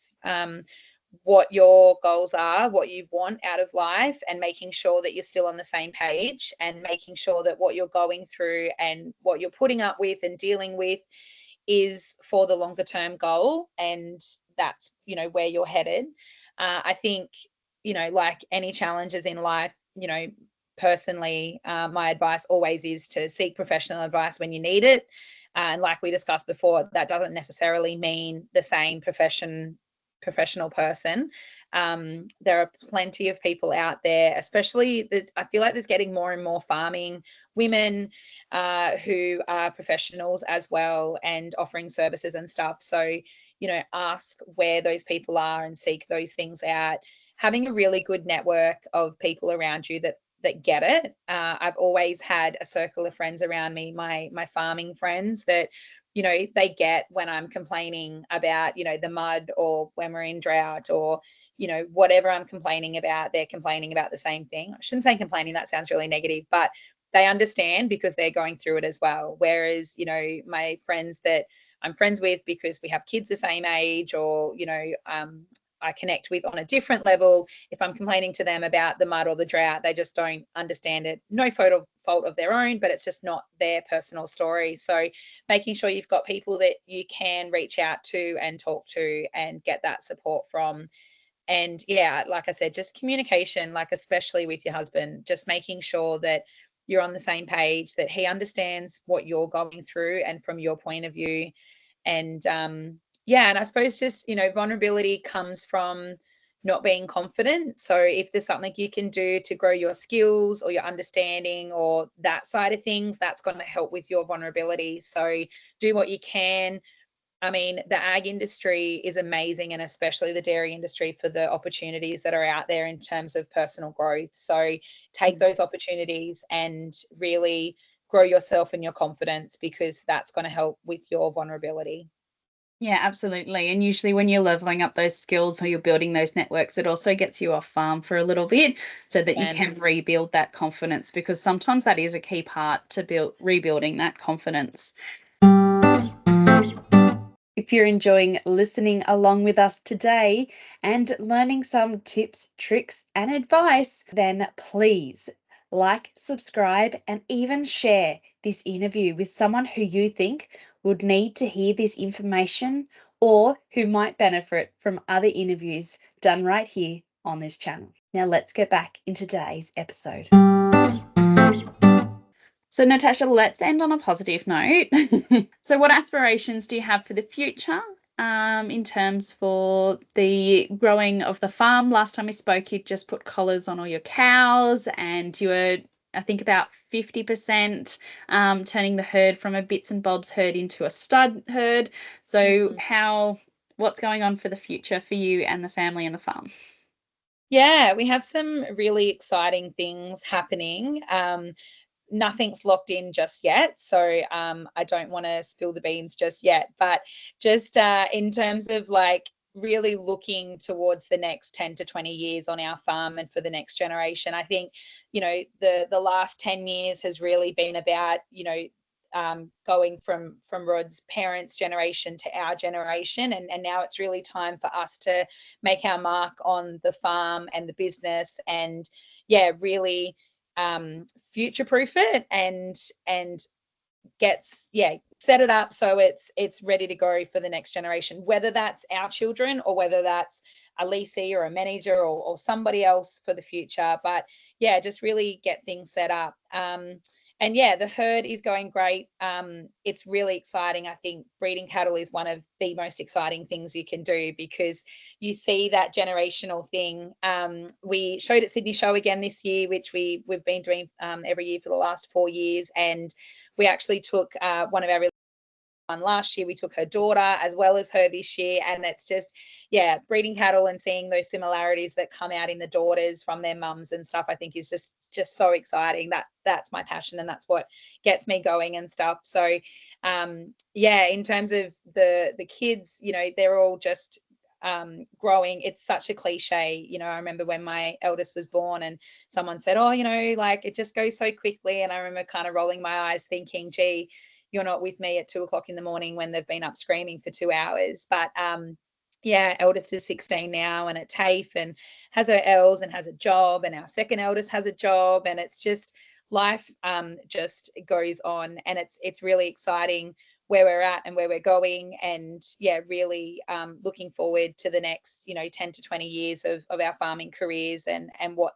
what your goals are, what you want out of life, and making sure that you're still on the same page, and making sure that what you're going through and what you're putting up with and dealing with is for the longer term goal, and that's, you know, where you're headed. I think, you know, like any challenges in life, you know, personally, my advice always is to seek professional advice when you need it. And like we discussed before, that doesn't necessarily mean the same professional person. There are plenty of people out there, especially I feel like there's getting more and more farming women who are professionals as well and offering services and stuff. So, you know, ask where those people are and seek those things out. Having a really good network of people around you that that get it. I've always had a circle of friends around me, my farming friends, that, you know, they get when I'm complaining about, you know, the mud, or when we're in drought, or, you know, whatever I'm complaining about, they're complaining about the same thing. I shouldn't say complaining, that sounds really negative, but they understand because they're going through it as well. Whereas, you know, my friends that I'm friends with because we have kids the same age, or, you know, I connect with on a different level, if I'm complaining to them about the mud or the drought, they just don't understand it. No fault of their own, but it's just not their personal story. So making sure you've got people that you can reach out to and talk to and get that support from. And yeah, like I said, just communication, like especially with your husband, just making sure that you're on the same page, that he understands what you're going through and from your point of view. And yeah, and I suppose just, you know, vulnerability comes from not being confident. So if there's something you can do to grow your skills or your understanding or that side of things, that's going to help with your vulnerability. So do what you can. I mean, the ag industry is amazing, and especially the dairy industry, for the opportunities that are out there in terms of personal growth. So take those opportunities and really grow yourself and your confidence, because that's going to help with your vulnerability. Yeah, absolutely. And usually when you're leveling up those skills or you're building those networks, it also gets you off farm for a little bit so that you can rebuild that confidence, because sometimes that is a key part to rebuilding that confidence. If you're enjoying listening along with us today and learning some tips, tricks, and advice, then please like, subscribe, and even share this interview with someone who you think would need to hear this information, or who might benefit from other interviews done right here on this channel. Now let's get back into today's episode. So Natasha, let's end on a positive note. So what aspirations do you have for the future in terms for the growing of the farm? Last time we spoke, you just put collars on all your cows, and you were, I think, about 50% turning the herd from a bits and bobs herd into a stud herd. So what's going on for the future for you and the family and the farm? Yeah, we have some really exciting things happening. Nothing's locked in just yet, so I don't want to spill the beans just yet, but just in terms of like really looking towards the next 10 to 20 years on our farm and for the next generation, I think, you know, the last 10 years has really been about, you know, going from Rod's parents' generation to our generation, and now it's really time for us to make our mark on the farm and the business, and yeah, really future proof it and set it up so it's ready to go for the next generation, whether that's our children or whether that's a leasee or a manager or somebody else for the future. But yeah, just really get things set up. And yeah, the herd is going great. It's really exciting. I think breeding cattle is one of the most exciting things you can do, because you see that generational thing. We showed at Sydney Show again this year, which we've been doing every year for the last 4 years. And we actually took one of our one last year. We took her daughter as well as her this year, and it's just, yeah, breeding cattle and seeing those similarities that come out in the daughters from their mums and stuff, I think is just so exciting. That's my passion, and that's what gets me going and stuff. So yeah, in terms of the kids, you know, they're all just growing. It's such a cliche, you know. I remember when my eldest was born and someone said, oh, you know, like it just goes so quickly, and I remember kind of rolling my eyes thinking, gee, you're not with me at 2 o'clock in the morning when they've been up screaming for 2 hours. But yeah, eldest is 16 now and at TAFE and has her L's and has a job, and our second eldest has a job, and it's just life just goes on, and it's really exciting where we're at and where we're going. And yeah, really looking forward to the next, you know, 10 to 20 years of our farming careers and what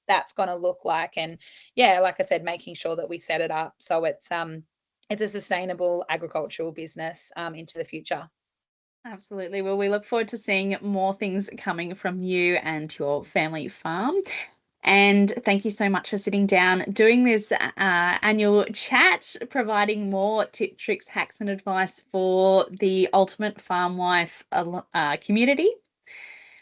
that's going to look like. And yeah, like I said, making sure that we set it up so it's a sustainable agricultural business into the future. Absolutely. Well, we look forward to seeing more things coming from you and your family farm. And thank you so much for sitting down, doing this annual chat, providing more tip, tricks, hacks, and advice for the Ultimate Farm Wife community.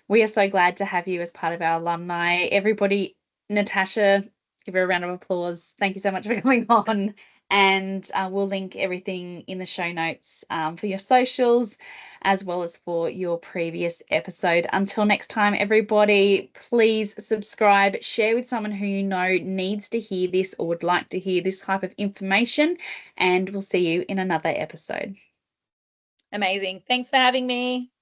We are so glad to have you as part of our alumni. Everybody, Natasha give her a round of applause. Thank you so much for coming on. And we'll link everything in the show notes for your socials, as well as for your previous episode. Until next time, everybody, please subscribe, share with someone who you know needs to hear this or would like to hear this type of information, and we'll see you in another episode. Amazing. Thanks for having me.